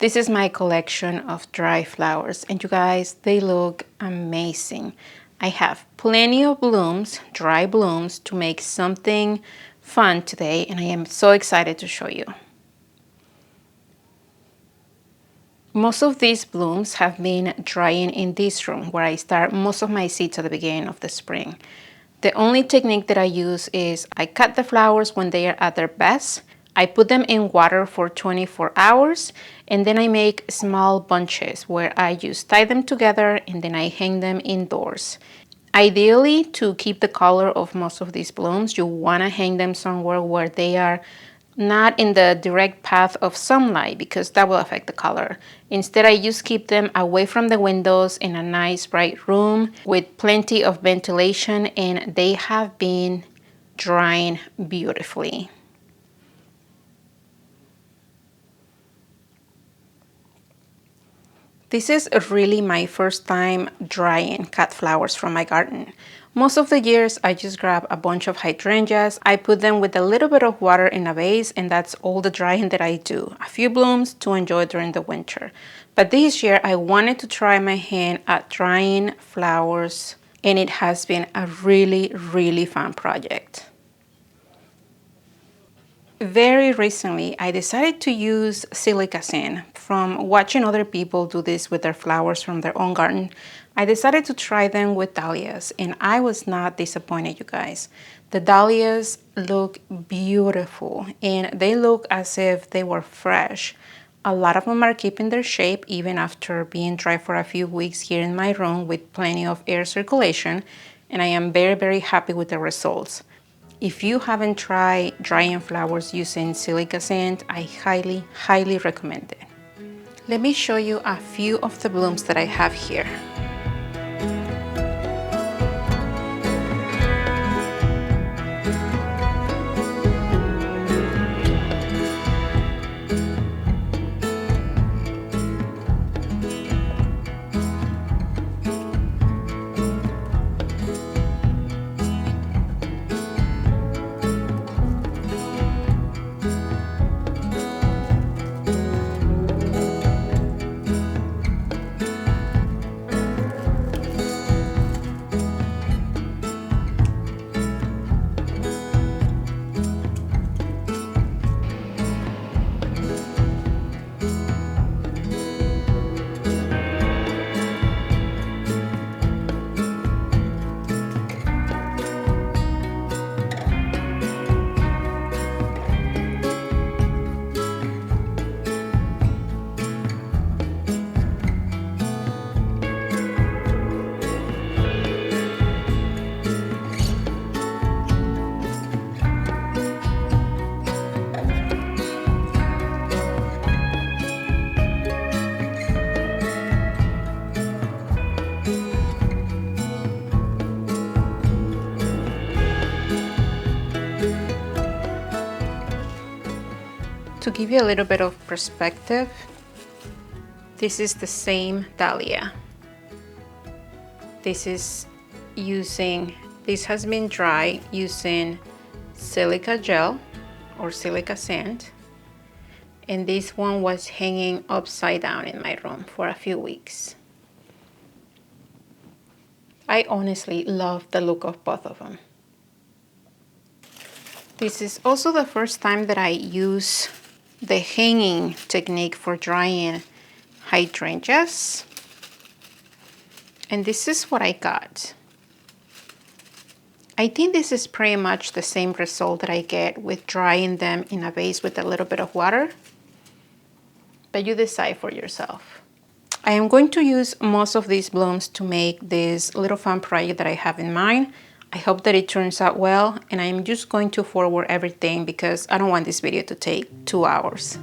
This is my collection of dry flowers, and you guys, they look amazing. I have plenty of blooms, dry blooms, to make something fun today, and I am so excited to show you. Most of these blooms have been drying in this room where I start most of my seeds at the beginning of the spring. The only technique that I use is I cut the flowers when they are at their best. I put them in water for 24 hours and then I make small bunches where I just tie them together and then I hang them indoors. Ideally, to keep the color of most of these blooms, you want to hang them somewhere where they are not in the direct path of sunlight because that will affect the color. Instead, I just keep them away from the windows in a nice bright room with plenty of ventilation, and they have been drying beautifully. This is really my first time drying cut flowers from my garden. Most of the years, I just grab a bunch of hydrangeas, I put them with a little bit of water in a vase, and that's all the drying that I do. A few blooms to enjoy during the winter. But this year, I wanted to try my hand at drying flowers, and it has been a really fun project. Very recently, I decided to use silica sand. From watching other people do this with their flowers from their own garden, I decided to try them with dahlias, and I was not disappointed, you guys. The dahlias look beautiful, and they look as if they were fresh. A lot of them are keeping their shape even after being dry for a few weeks here in my room with plenty of air circulation, and I am very happy with the results. If you haven't tried drying flowers using silica sand, I highly recommend it. Let me show you a few of the blooms that I have here. To give you a little bit of perspective, this is the same dahlia. This has been dry using silica gel or silica sand, and this one was hanging upside down in my room for a few weeks. I honestly love the look of both of them. This is also the first time that I use the hanging technique for drying hydrangeas, and this is what I got. I think this is pretty much the same result that I get with drying them in a vase with a little bit of water, but you decide for yourself. I am going to use most of these blooms to make this little fun project that I have in mind. I hope that it turns out well, and I'm just going to forward everything because I don't want this video to take 2 hours.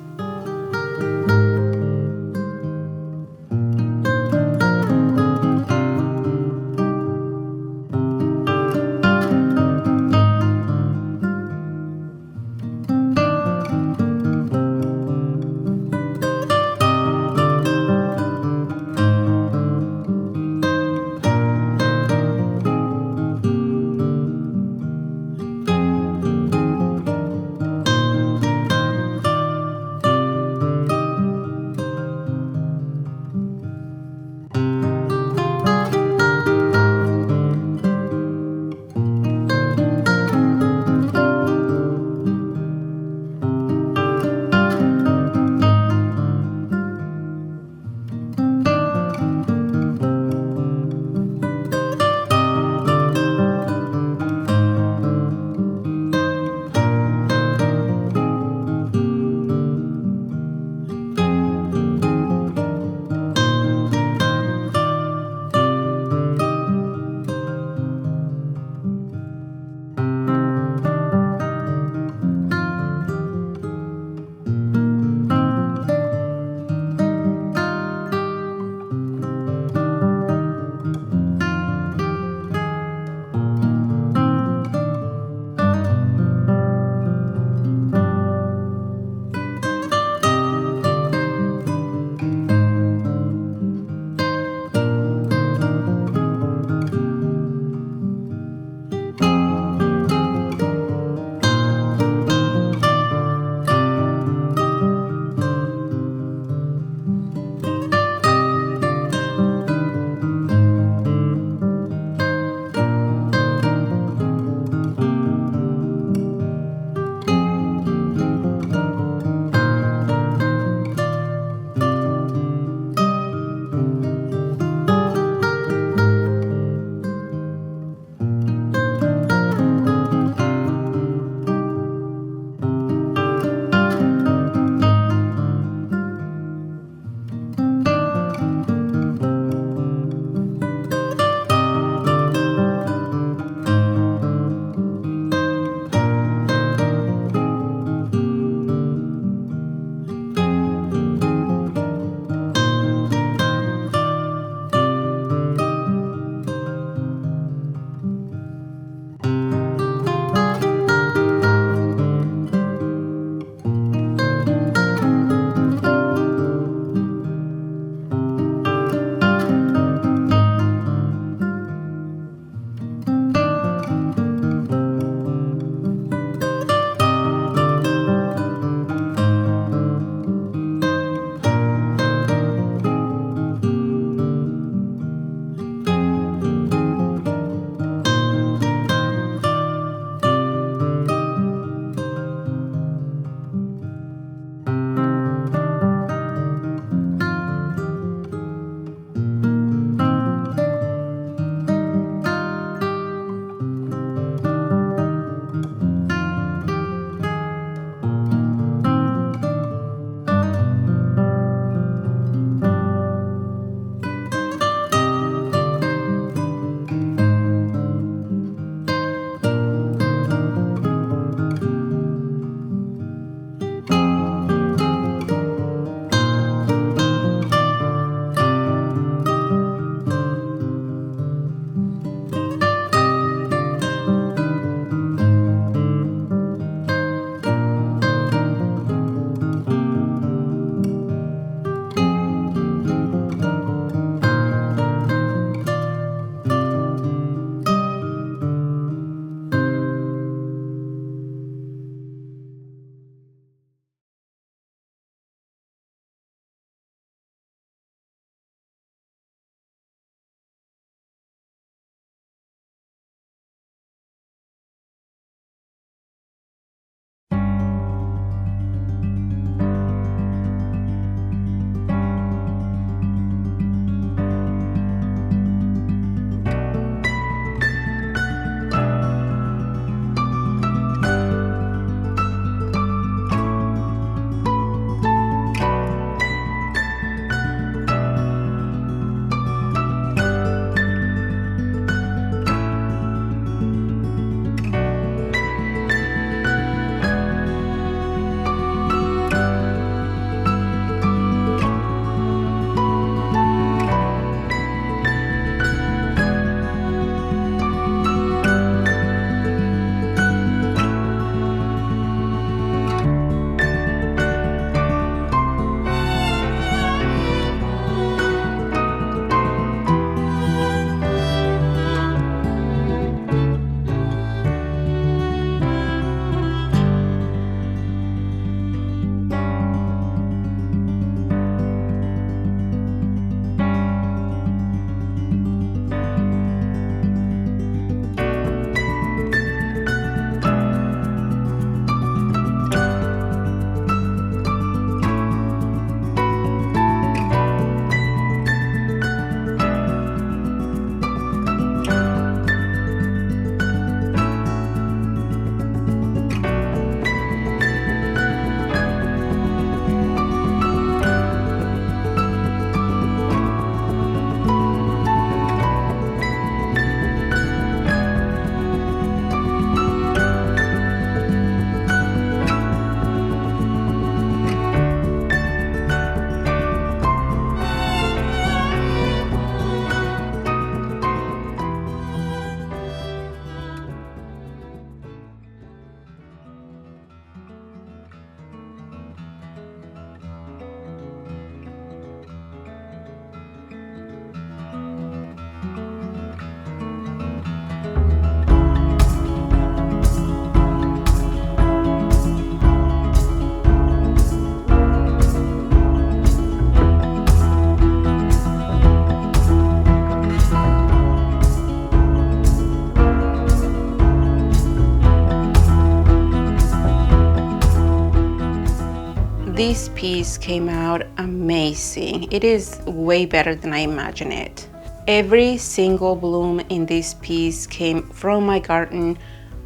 This piece came out amazing. It is way better than I imagined it. Every single bloom in this piece came from my garden.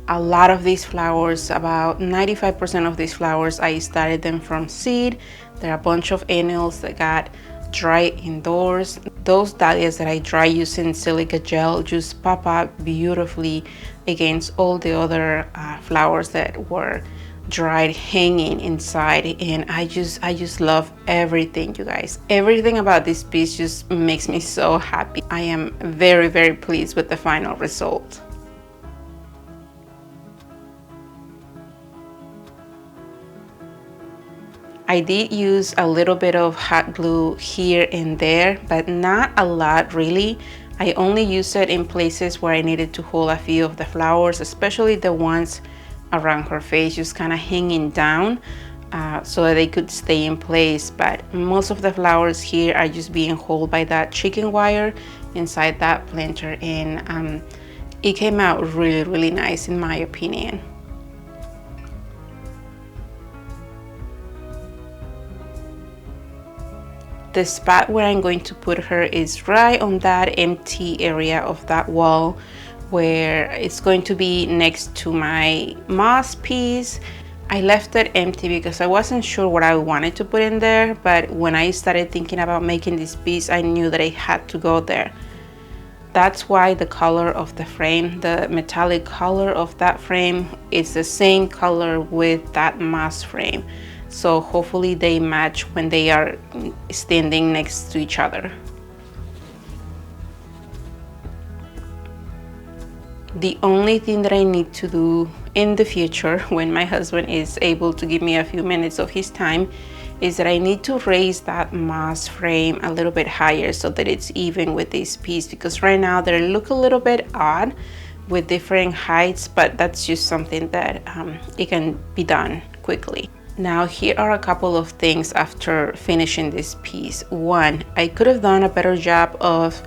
A lot of these flowers, about 95% of these flowers, I started them from seed. There are a bunch of annuals that got dry indoors. Those dahlias that I dry using silica gel just pop up beautifully against all the other flowers that were dried hanging inside, and I just love everything, you guys. Everything about this piece just makes me so happy. I am very, very pleased with the final result. I did use a little bit of hot glue here and there, but not a lot really. I only used it in places where I needed to hold a few of the flowers, especially the ones around her face, just kind of hanging down so that they could stay in place. But most of the flowers here are just being held by that chicken wire inside that planter, and it came out really, really nice in my opinion. The spot where I'm going to put her is right on that empty area of that wall, where it's going to be next to my moss piece. I left it empty because I wasn't sure what I wanted to put in there, but when I started thinking about making this piece, I knew that I had to go there. That's why the color of the frame, the metallic color of that frame, is the same color with that moss frame. So hopefully they match when they are standing next to each other. The only thing that I need to do in the future, when my husband is able to give me a few minutes of his time, is that I need to raise that moss frame a little bit higher so that it's even with this piece, because right now they look a little bit odd with different heights, but that's just something that it can be done quickly. Now here are a couple of things after finishing this piece. One, I could have done a better job of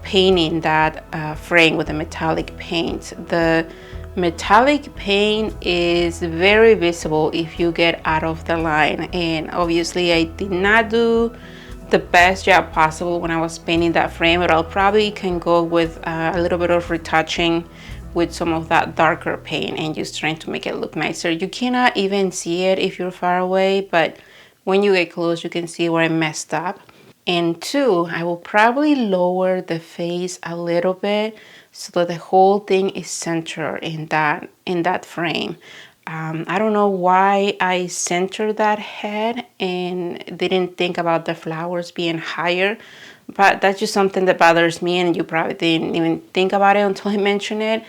painting that frame with a metallic paint. The metallic paint is very visible if you get out of the line, and obviously I did not do the best job possible when I was painting that frame, but I'll probably can go with a little bit of retouching with some of that darker paint and just trying to make it look nicer. You cannot even see it if you're far away, but when you get close you can see where I messed up. And two, I will probably lower the face a little bit so that the whole thing is centered in that frame. I don't know why I centered that head and didn't think about the flowers being higher, but that's just something that bothers me, and you probably didn't even think about it until I mentioned it.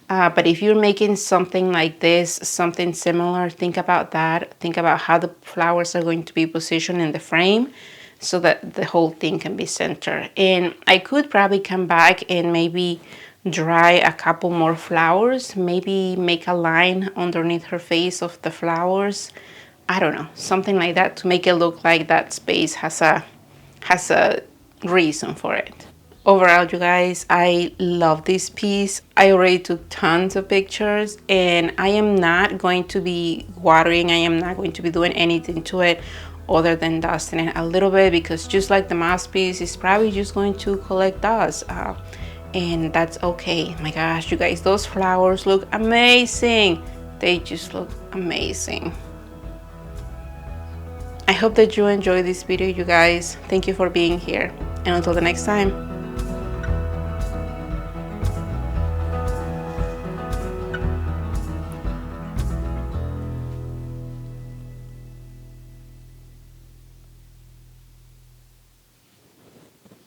But if you're making something like this, something similar, think about that. Think about how the flowers are going to be positioned in the frame so that the whole thing can be centered. And I could probably come back and maybe dry a couple more flowers, maybe make a line underneath her face of the flowers. I don't know, something like that to make it look like that space has a reason for it. Overall, you guys, I love this piece. I already took tons of pictures, and I am not going to be watering. I am not going to be doing anything to it other than dusting it a little bit, because just like the moss piece, it's probably just going to collect dust. And that's okay. My gosh, you guys, those flowers look amazing. They just look amazing. I hope that you enjoyed this video, you guys. Thank you for being here, and until the next time.